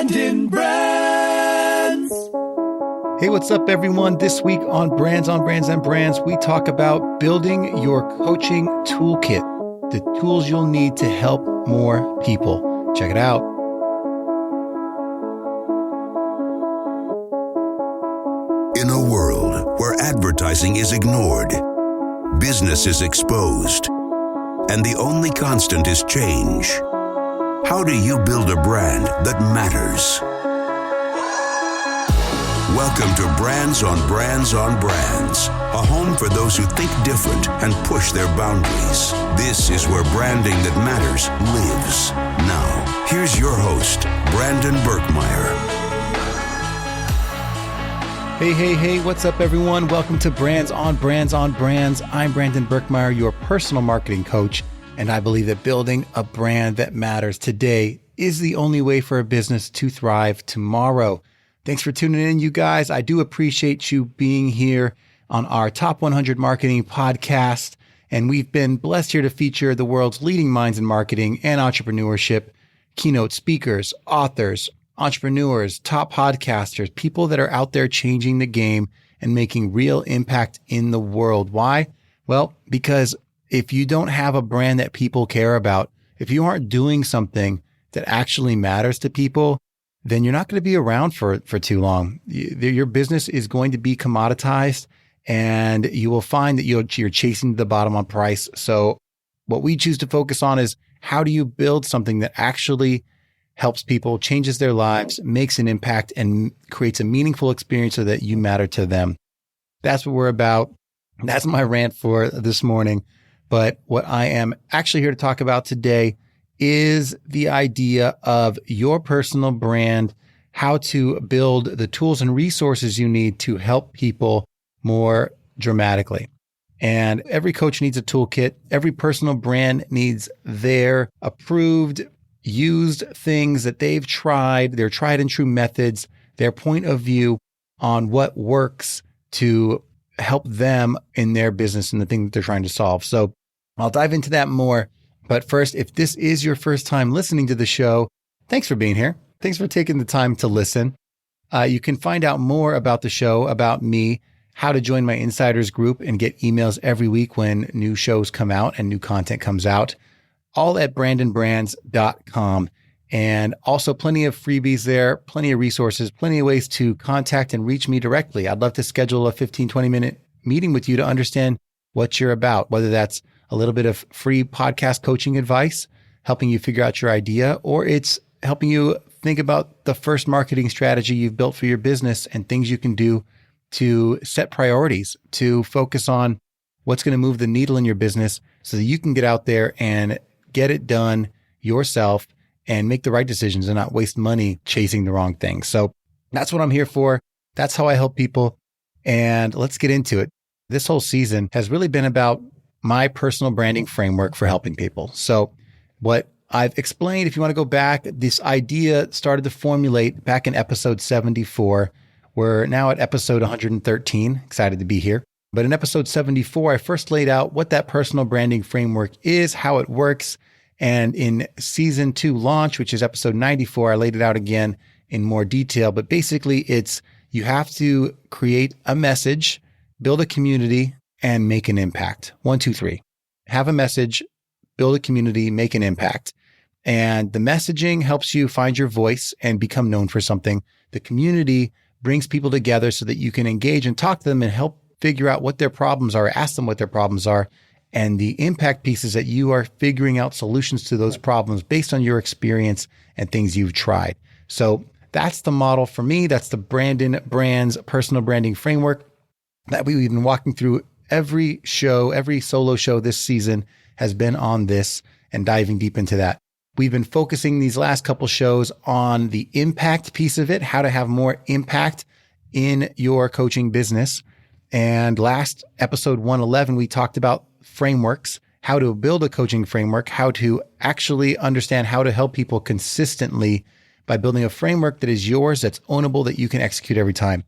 Brandon Brands. Hey, what's up, everyone? This week on Brands on Brands and Brands, we talk about building your coaching toolkit, the tools you'll need to help more people. Check it out. In a world where advertising is ignored, business is exposed, and the only constant is change, how do you build a brand that matters? Welcome to Brands on Brands on Brands, a home for those who think different and push their boundaries. This is where branding that matters lives. Now, here's your host, Brandon Birkmeyer. Hey, what's up, everyone? Welcome to Brands on Brands on Brands. I'm Brandon Birkmeyer, your personal marketing coach, and I believe that building a brand that matters today is the only way for a business to thrive tomorrow. Thanks for tuning in, you guys. I do appreciate you being here on our Top 100 Marketing podcast, and we've been blessed here to feature the world's leading minds in marketing and entrepreneurship, keynote speakers, authors, entrepreneurs, top podcasters, people that are out there changing the game and making real impact in the world. Why? Well, because if you don't have a brand that people care about, if you aren't doing something that actually matters to people, then you're not going to be around for too long. Your business is going to be commoditized, and you will find that you're chasing the bottom on price. So what we choose to focus on is, how do you build something that actually helps people, changes their lives, makes an impact, and creates a meaningful experience so that you matter to them? That's what we're about. That's my rant for this morning. But what I am actually here to talk about today is the idea of your personal brand, how to build the tools and resources you need to help people more dramatically. And every coach needs a toolkit. Every personal brand needs their approved, used things that they've tried, their tried and true methods, their point of view on what works to help them in their business and the thing that they're trying to solve. So I'll dive into that more. But first, if this is your first time listening to the show, thanks for being here. Thanks for taking the time to listen. You can find out more about the show, about me, how to join my insiders group and get emails every week when new shows come out and new content comes out, all at brandonbrands.com. And also plenty of freebies there, plenty of resources, plenty of ways to contact and reach me directly. I'd love to schedule a 15, 20-minute meeting with you to understand what you're about, whether that's a little bit of free podcast coaching advice, helping you figure out your idea, or it's helping you think about the first marketing strategy you've built for your business and things you can do to set priorities, to focus on what's going to move the needle in your business so that you can get out there and get it done yourself and make the right decisions and not waste money chasing the wrong things. So that's what I'm here for. That's how I help people. And let's get into it. This whole season has really been about my personal branding framework for helping people. So what I've explained, if you want to go back, this idea started to formulate back in episode 74. We're now at episode 113. Excited to be here. But in episode 74, I first laid out what that personal branding framework is, how it works. And in season 2 launch, which is episode 94, I laid it out again in more detail. But basically, it's you have to create a message, build a community, and make an impact. 1, 2, 3. Have a message, build a community, make an impact. And the messaging helps you find your voice and become known for something. The community brings people together so that you can engage and talk to them and help figure out what their problems are, ask them what their problems are. And the impact piece is that you are figuring out solutions to those problems based on your experience and things you've tried. So that's the model for me. That's the Brandon Brands personal branding framework that we've been walking through. Every show, every solo show this season has been on this and diving deep into that. We've been focusing these last couple shows on the impact piece of it, how to have more impact in your coaching business. And last episode 111, we talked about frameworks, how to build a coaching framework, how to actually understand how to help people consistently by building a framework that is yours, that's ownable, that you can execute every time.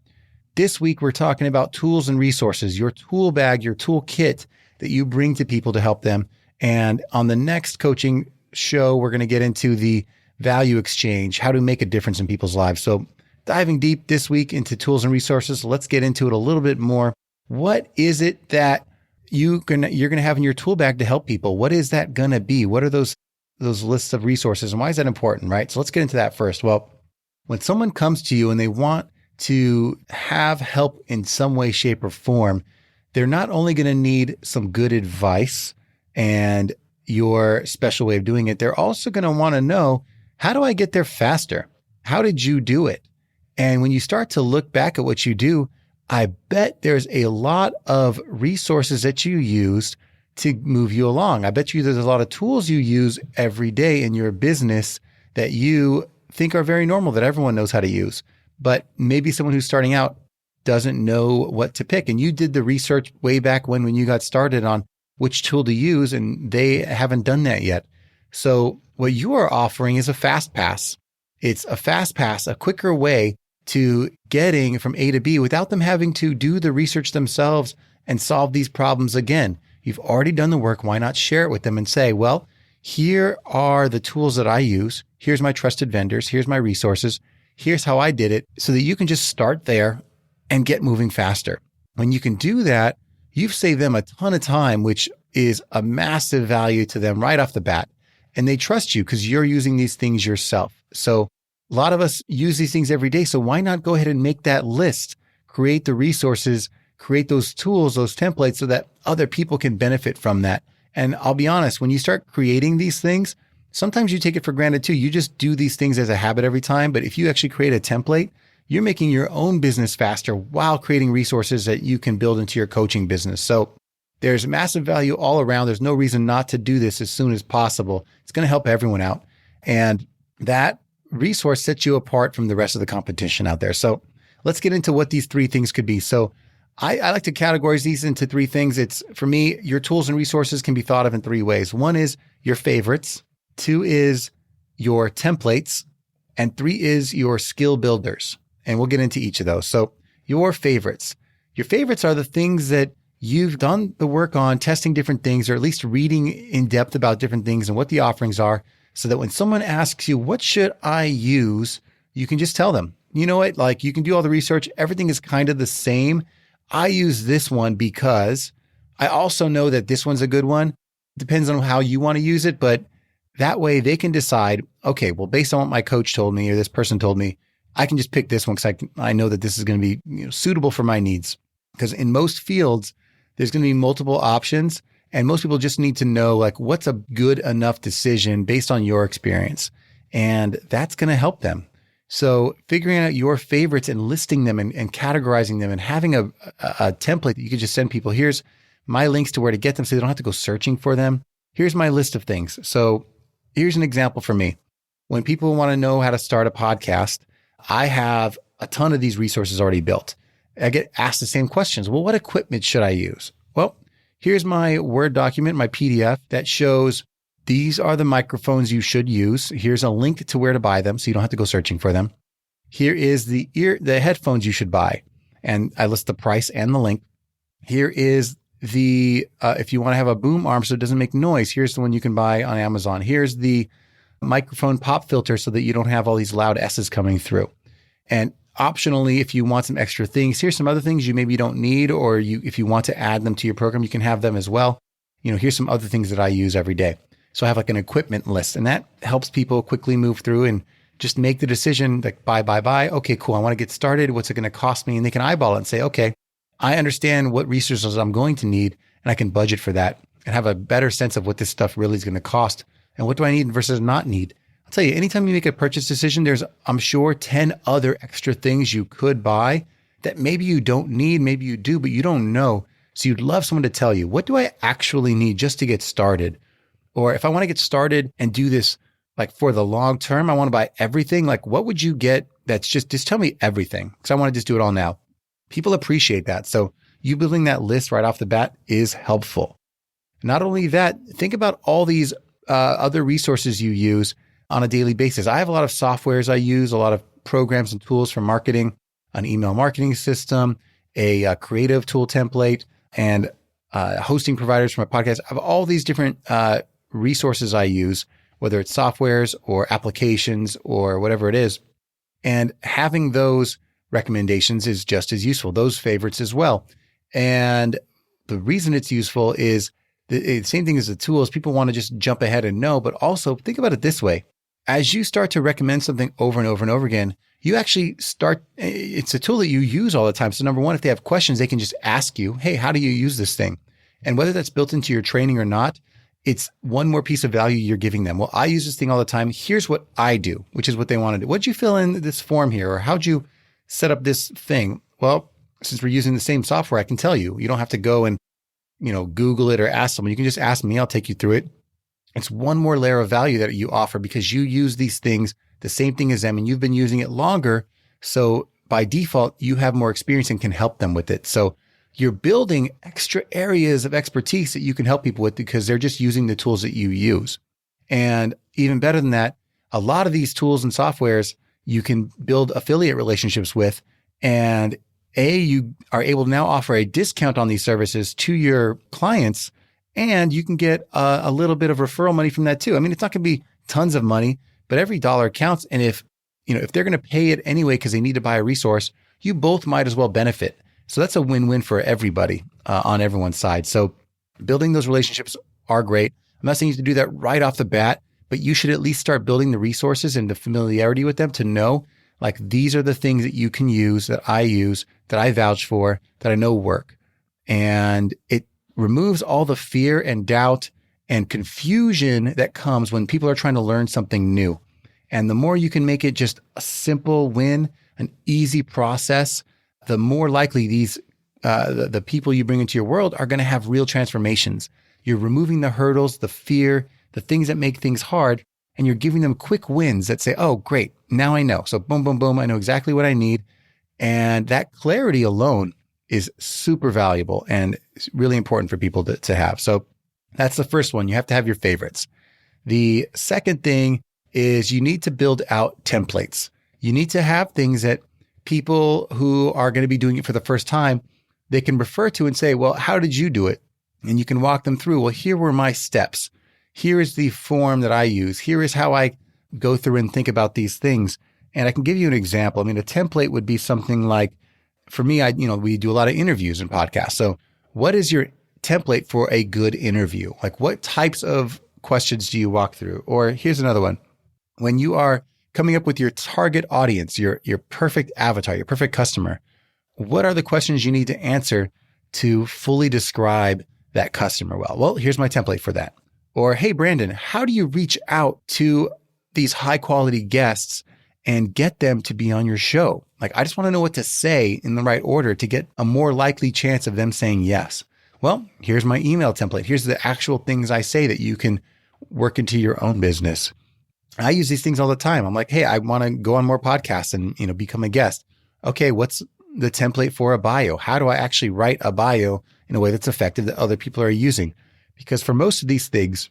This week, we're talking about tools and resources, your tool bag, your toolkit that you bring to people to help them. And on the next coaching show, we're going to get into the value exchange, how to make a difference in people's lives. So diving deep this week into tools and resources, let's get into it a little bit more. What is it that you're gonna have in your tool bag to help people? What is that gonna be? What are those lists of resources, and why is that important, right? So let's get into that first. Well, when someone comes to you and they want to have help in some way, shape, or form, they're not only going to need some good advice and your special way of doing it, they're also going to want to know, how do I get there faster? How did you do it? And when you start to look back at what you do, I bet there's a lot of resources that you used to move you along. I bet you there's a lot of tools you use every day in your business that you think are very normal, that everyone knows how to use. But maybe someone who's starting out doesn't know what to pick. And you did the research way back when you got started on which tool to use, and they haven't done that yet. So what you are offering is a fast pass. It's a fast pass, a quicker way to getting from A to B without them having to do the research themselves and solve these problems again. You've already done the work. Why not share it with them and say, well, here are the tools that I use. Here's my trusted vendors. Here's my resources. Here's how I did it, so that you can just start there and get moving faster. When you can do that, you've saved them a ton of time, which is a massive value to them right off the bat. And they trust you because you're using these things yourself. So a lot of us use these things every day. So why not go ahead and make that list, create the resources, create those tools, those templates, so that other people can benefit from that. And I'll be honest, when you start creating these things, sometimes you take it for granted too. You just do these things as a habit every time. But if you actually create a template, you're making your own business faster while creating resources that you can build into your coaching business. So there's massive value all around. There's no reason not to do this as soon as possible. It's going to help everyone out. And that resource sets you apart from the rest of the competition out there. So let's get into what these three things could be. So I like to categorize these into three things. It's, for me, your tools and resources can be thought of in three ways. One is your favorites. Two is your templates. And three is your skill builders. And we'll get into each of those. So your favorites. Your favorites are the things that you've done the work on, testing different things, or at least reading in depth about different things and what the offerings are, so that when someone asks you, what should I use? You can just tell them, you know what, like, you can do all the research. Everything is kind of the same. I use this one because I also know that this one's a good one. Depends on how you want to use it, but that way they can decide, okay, well, based on what my coach told me or this person told me, I can just pick this one because I know that this is going to be suitable for my needs. Because in most fields, there's going to be multiple options, and most people just need to know, like, what's a good enough decision based on your experience. And that's going to help them. So figuring out your favorites and listing them and categorizing them and having a template that you can just send people. Here's my links to where to get them so they don't have to go searching for them. Here's my list of things. So here's an example for me. When people want to know how to start a podcast, I have a ton of these resources already built. I get asked the same questions. Well, what equipment should I use? Well, here's my Word document, my PDF that shows these are the microphones you should use. Here's a link to where to buy them so you don't have to go searching for them. Here is the headphones you should buy. And I list the price and the link. Here is the, if you want to have a boom arm so it doesn't make noise, here's the one you can buy on Amazon. Here's the microphone pop filter so that you don't have all these loud S's coming through. And optionally, if you want some extra things, here's some other things you maybe don't need, or if you want to add them to your program, you can have them as well. Here's some other things that I use every day. So I have like an equipment list, and that helps people quickly move through and just make the decision, like buy. Okay, cool. I want to get started. What's it going to cost me? And they can eyeball it and say, okay, I understand what resources I'm going to need, and I can budget for that and have a better sense of what this stuff really is going to cost and what do I need versus not need. I'll tell you, anytime you make a purchase decision, there's, I'm sure, 10 other extra things you could buy that maybe you don't need, maybe you do, but you don't know. So you'd love someone to tell you, what do I actually need just to get started? Or if I want to get started and do this like for the long term, I want to buy everything. Like, what would you get that's just tell me everything, because I want to just do it all now. People appreciate that. So you building that list right off the bat is helpful. Not only that, think about all these other resources you use on a daily basis. I have a lot of softwares I use, a lot of programs and tools for marketing, an email marketing system, a creative tool template, and hosting providers for my podcast. I have all these different resources I use whether it's softwares or applications or whatever it is. And having those recommendations is just as useful, those favorites as well. And the reason it's useful is the same thing as the tools. People want to just jump ahead and know, but also think about it this way. As you start to recommend something over and over and over again, you actually start, it's a tool that you use all the time. So number one, if they have questions, they can just ask you, hey, how do you use this thing? And whether that's built into your training or not, it's one more piece of value you're giving them. Well, I use this thing all the time. Here's what I do, which is what they want to do. What'd you fill in this form here? Or how'd you set up this thing? Well, since we're using the same software, I can tell you. You don't have to go and, Google it or ask someone. You can just ask me. I'll take you through it. It's one more layer of value that you offer because you use these things, the same thing as them, and you've been using it longer. So by default, you have more experience and can help them with it. So you're building extra areas of expertise that you can help people with because they're just using the tools that you use. And even better than that, a lot of these tools and softwares you can build affiliate relationships with. And you are able to now offer a discount on these services to your clients, and you can get a little bit of referral money from that too. I mean, it's not going to be tons of money, but every dollar counts. And if they're going to pay it anyway because they need to buy a resource, you both might as well benefit. So that's a win-win for everybody on everyone's side. So building those relationships are great. I'm not saying you have to do that right off the bat, but you should at least start building the resources and the familiarity with them to know, like, these are the things that you can use, that I use, that I vouch for, that I know work. And it removes all the fear and doubt and confusion that comes when people are trying to learn something new. And the more you can make it just a simple win, an easy process, the more likely these the people you bring into your world are going to have real transformations. You're removing the hurdles, the fear, the things that make things hard, and you're giving them quick wins that say, oh, great, now I know. So boom, boom, boom, I know exactly what I need. And that clarity alone is super valuable and it's really important for people to have. So that's the first one. You have to have your favorites. The second thing is you need to build out templates. You need to have things that people who are going to be doing it for the first time, they can refer to and say, well, how did you do it? And you can walk them through, well, here were my steps. Here is the form that I use. Here is how I go through and think about these things. And I can give you an example. I mean, a template would be something like, for me, we do a lot of interviews and podcasts. So what is your template for a good interview? Like, what types of questions do you walk through? Or here's another one. When you are coming up with your target audience, your perfect avatar, your perfect customer, what are the questions you need to answer to fully describe that customer well? Well, here's my template for that. Or, hey, Brandon, how do you reach out to these high quality guests and get them to be on your show? Like, I just want to know what to say in the right order to get a more likely chance of them saying yes. Well, here's my email template. Here's the actual things I say that you can work into your own business. I use these things all the time. I'm like, hey, I want to go on more podcasts and, become a guest. Okay, what's the template for a bio? How do I actually write a bio in a way that's effective that other people are using? Because for most of these things,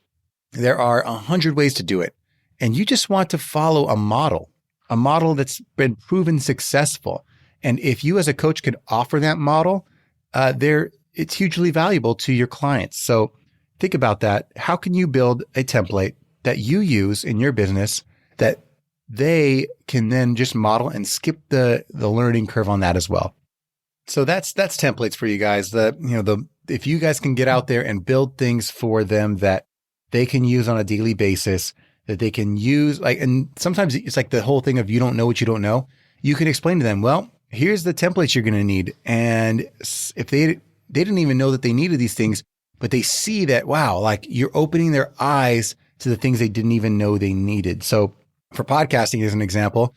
there are 100 ways to do it. And you just want to follow a model that's been proven successful. And if you as a coach can offer that model, it's hugely valuable to your clients. So think about that. How can you build a template that you use in your business that they can then just model and skip the learning curve on that as well? So that's templates for you guys. If you guys can get out there and build things for them that they can use on a daily basis, that they can use, and sometimes it's like the whole thing of you don't know what you don't know. You can explain to them, well, here's the templates you're going to need. And if they didn't even know that they needed these things, but they see that, wow, like you're opening their eyes to the things they didn't even know they needed. So for podcasting, as an example,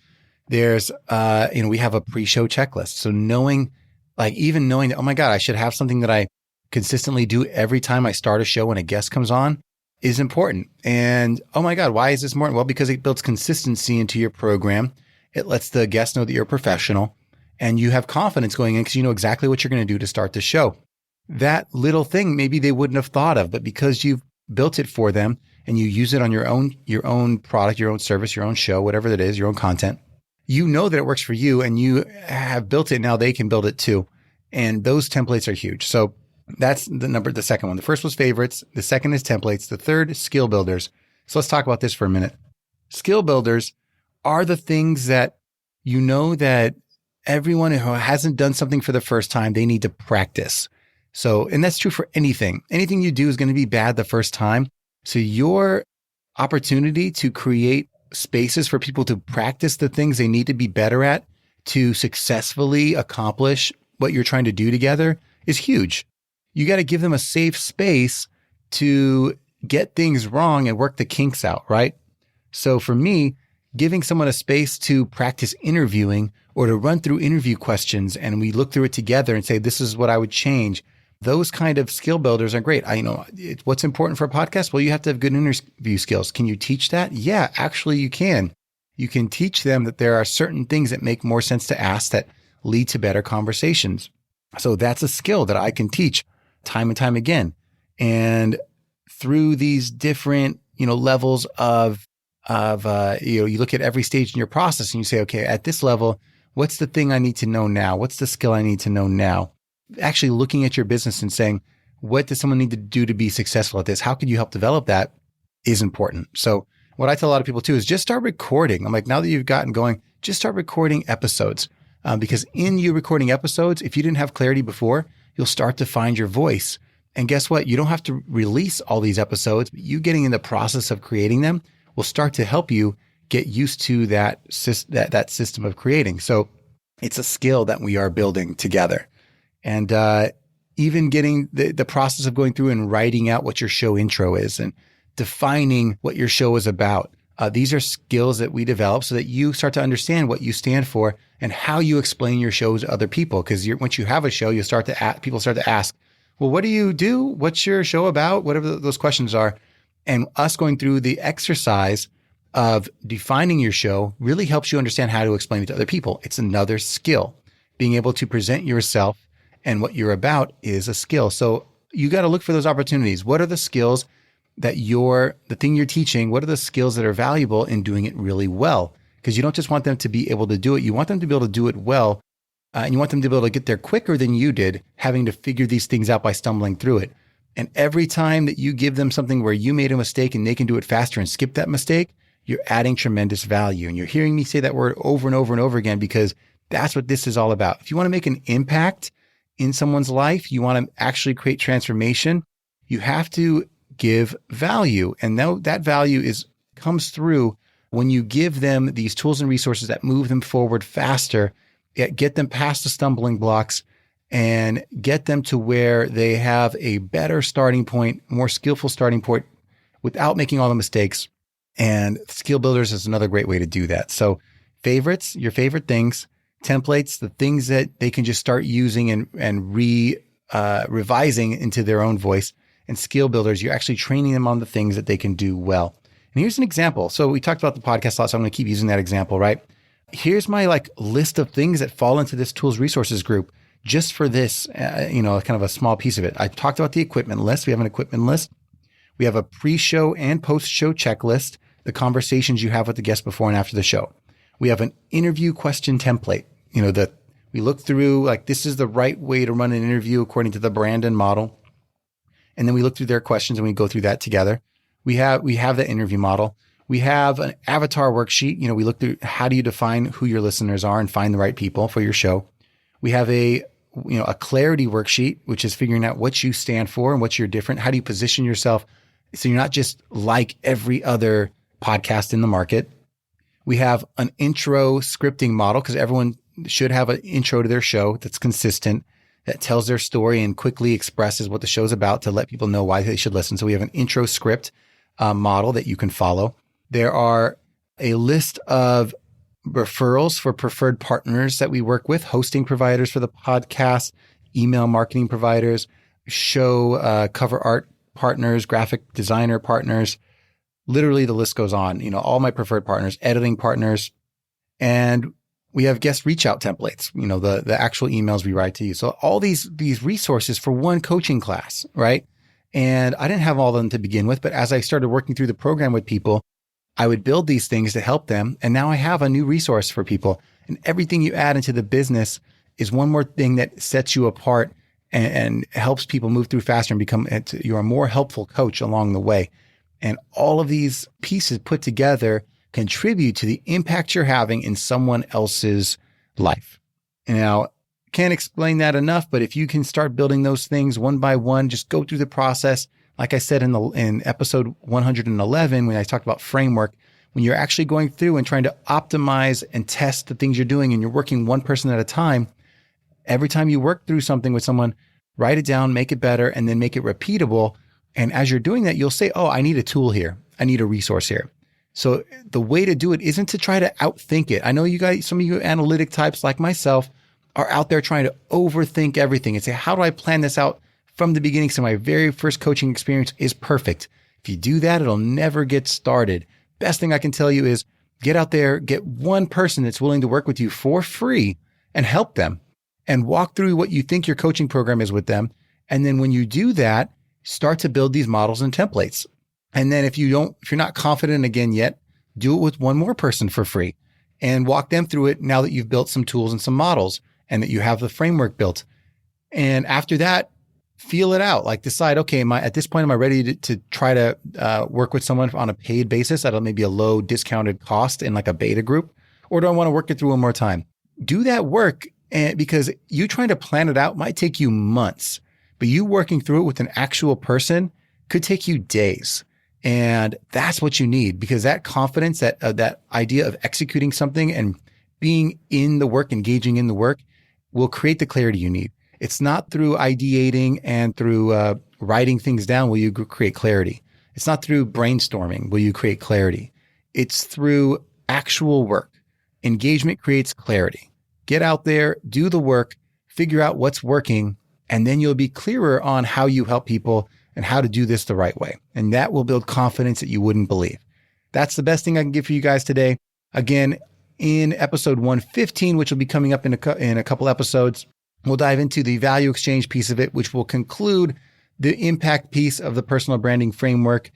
there's, we have a pre-show checklist. So knowing that, oh my God, I should have something that I consistently do every time I start a show and a guest comes on is important. And oh my God, why is this important? Well, because it builds consistency into your program. It lets the guest know that you're a professional and you have confidence going in because you know exactly what you're going to do to start the show. That little thing maybe they wouldn't have thought of, but because you've built it for them and you use it on your own product, your own service, your own show, whatever that is, your own content, you know that it works for you and you have built it. Now they can build it too. And those templates are huge. So that's the second one. The first was favorites. The second is templates. The third is skill builders. So let's talk about this for a minute. Skill builders are the things that you know that everyone who hasn't done something for the first time, they need to practice. So, and that's true for anything. Anything you do is going to be bad the first time. So your opportunity to create spaces for people to practice the things they need to be better at to successfully accomplish what you're trying to do together is huge. You got to give them a safe space to get things wrong and work the kinks out, right? So for me, giving someone a space to practice interviewing or to run through interview questions and we look through it together and say, this is what I would change. Those kind of skill builders are great. What's important for a podcast? Well, you have to have good interview skills. Can you teach that? Yeah, actually you can. You can teach them that there are certain things that make more sense to ask that lead to better conversations. So that's a skill that I can teach time and time again. And through these different, levels of you look at every stage in your process and you say, okay, at this level, what's the thing I need to know now? What's the skill I need to know now? Actually looking at your business and saying, what does someone need to do to be successful at this? How could you help develop that is important. So what I tell a lot of people too is just start recording. I'm like, now that you've gotten going, just start recording episodes. Because in you recording episodes, if you didn't have clarity before, you'll start to find your voice. And guess what? You don't have to release all these episodes, but you getting in the process of creating them will start to help you get used to that system of creating. So it's a skill that we are building together. And even getting the process of going through and writing out what your show intro is and defining what your show is about. These are skills that we develop so that you start to understand what you stand for and how you explain your shows to other people. Because once you have a show, people start to ask, well, what do you do? What's your show about? Whatever those questions are. And us going through the exercise of defining your show really helps you understand how to explain it to other people. It's another skill. Being able to present yourself and what you're about is a skill. So you got to look for those opportunities. What are the skills that the thing you're teaching, what are the skills that are valuable in doing it really well? Because you don't just want them to be able to do it. You want them to be able to do it well. And you want them to be able to get there quicker than you did, having to figure these things out by stumbling through it. And every time that you give them something where you made a mistake and they can do it faster and skip that mistake, you're adding tremendous value. And you're hearing me say that word over and over and over again, because that's what this is all about. If you want to make an impact in someone's life, you want to actually create transformation, you have to give value. And that value comes through when you give them these tools and resources that move them forward faster, get them past the stumbling blocks, and get them to where they have a better starting point, more skillful starting point without making all the mistakes. And Skill Builders is another great way to do that. So favorites, your favorite things, templates, the things that they can just start using and revising into their own voice. And Skill Builders, you're actually training them on the things that they can do well. And here's an example. So we talked about the podcast a lot, so I'm going to keep using that example, right? Here's my list of things that fall into this tools resources group just for this, kind of a small piece of it. I talked about the equipment list. We have an equipment list. We have a pre-show and post-show checklist, the conversations you have with the guests before and after the show. We have an interview question template, that we look through, this is the right way to run an interview according to the Brandon model. And then we look through their questions and we go through that together. We have the interview model. We have an avatar worksheet. We look through how do you define who your listeners are and find the right people for your show. We have a clarity worksheet, which is figuring out what you stand for and what you're different. How do you position yourself so you're not just like every other podcast in the market? We have an intro scripting model because everyone should have an intro to their show that's consistent, that tells their story and quickly expresses what the show's about to let people know why they should listen. So we have an intro script model that you can follow. There are a list of referrals for preferred partners that we work with, hosting providers for the podcast, email marketing providers, show cover art partners, graphic designer partners. Literally, the list goes on. All my preferred partners, editing partners, and we have guest reach out templates, the actual emails we write to you. So all these resources for one coaching class, right? And I didn't have all of them to begin with, but as I started working through the program with people, I would build these things to help them. And now I have a new resource for people. And everything you add into the business is one more thing that sets you apart and helps people move through faster and you're a more helpful coach along the way. And all of these pieces put together contribute to the impact you're having in someone else's life. Now, can't explain that enough, but if you can start building those things one by one, just go through the process. Like I said in episode 111, when I talked about framework, when you're actually going through and trying to optimize and test the things you're doing and you're working one person at a time, every time you work through something with someone, write it down, make it better, and then make it repeatable. And as you're doing that, you'll say, oh, I need a tool here. I need a resource here. So the way to do it isn't to try to outthink it. I know you guys, some of you analytic types like myself are out there trying to overthink everything and say, how do I plan this out from the beginning so my very first coaching experience is perfect? If you do that, it'll never get started. Best thing I can tell you is get out there, get one person that's willing to work with you for free and help them and walk through what you think your coaching program is with them. And then when you do that, start to build these models and templates. And then if you're not confident again yet, do it with one more person for free and walk them through it now that you've built some tools and some models and that you have the framework built. And after that, feel it out. Like decide, okay, at this point, am I ready to try to work with someone on a paid basis at maybe a low discounted cost in like a beta group? Or do I want to work it through one more time? Do that work, and because you trying to plan it out might take you months, but you working through it with an actual person could take you days. And that's what you need, because that confidence, that idea of executing something and being in the work, engaging in the work, will create the clarity you need. It's not through ideating and through writing things down will you create clarity. It's not through brainstorming will you create clarity. It's through actual work. Engagement creates clarity. Get out there, do the work, figure out what's working, and then you'll be clearer on how you help people and how to do this the right way. And that will build confidence that you wouldn't believe. That's the best thing I can give for you guys today. Again, in episode 115, which will be coming up in a couple episodes, we'll dive into the value exchange piece of it, which will conclude the impact piece of the personal branding framework.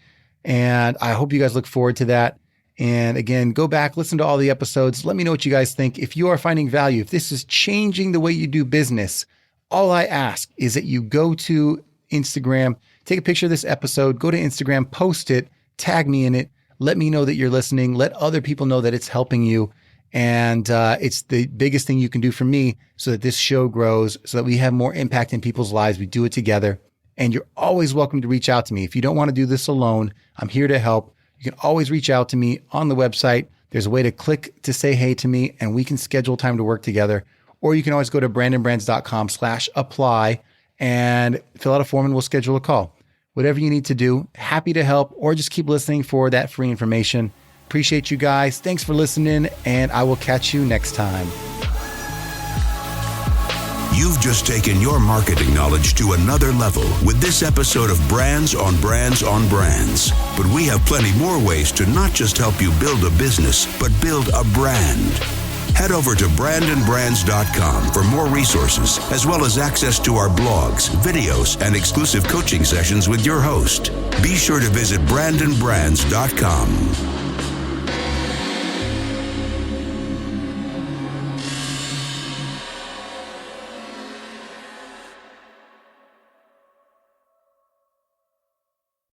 And I hope you guys look forward to that. And again, go back, listen to all the episodes. Let me know what you guys think. If you are finding value, if this is changing the way you do business, all I ask is that you go to Instagram, take a picture of this episode, go to Instagram, post it, tag me in it. Let me know that you're listening. Let other people know that it's helping you. And it's the biggest thing you can do for me so that this show grows, so that we have more impact in people's lives. We do it together. And you're always welcome to reach out to me. If you don't want to do this alone, I'm here to help. You can always reach out to me on the website. There's a way to click to say hey to me, and we can schedule time to work together. Or you can always go to brandonbrands.com/apply and fill out a form and we'll schedule a call. Whatever you need to do, happy to help, or just keep listening for that free information. Appreciate you guys. Thanks for listening, and I will catch you next time. You've just taken your marketing knowledge to another level with this episode of Brands on Brands on Brands. But we have plenty more ways to not just help you build a business, but build a brand. Head over to brandonbrands.com for more resources, as well as access to our blogs, videos, and exclusive coaching sessions with your host. Be sure to visit brandonbrands.com.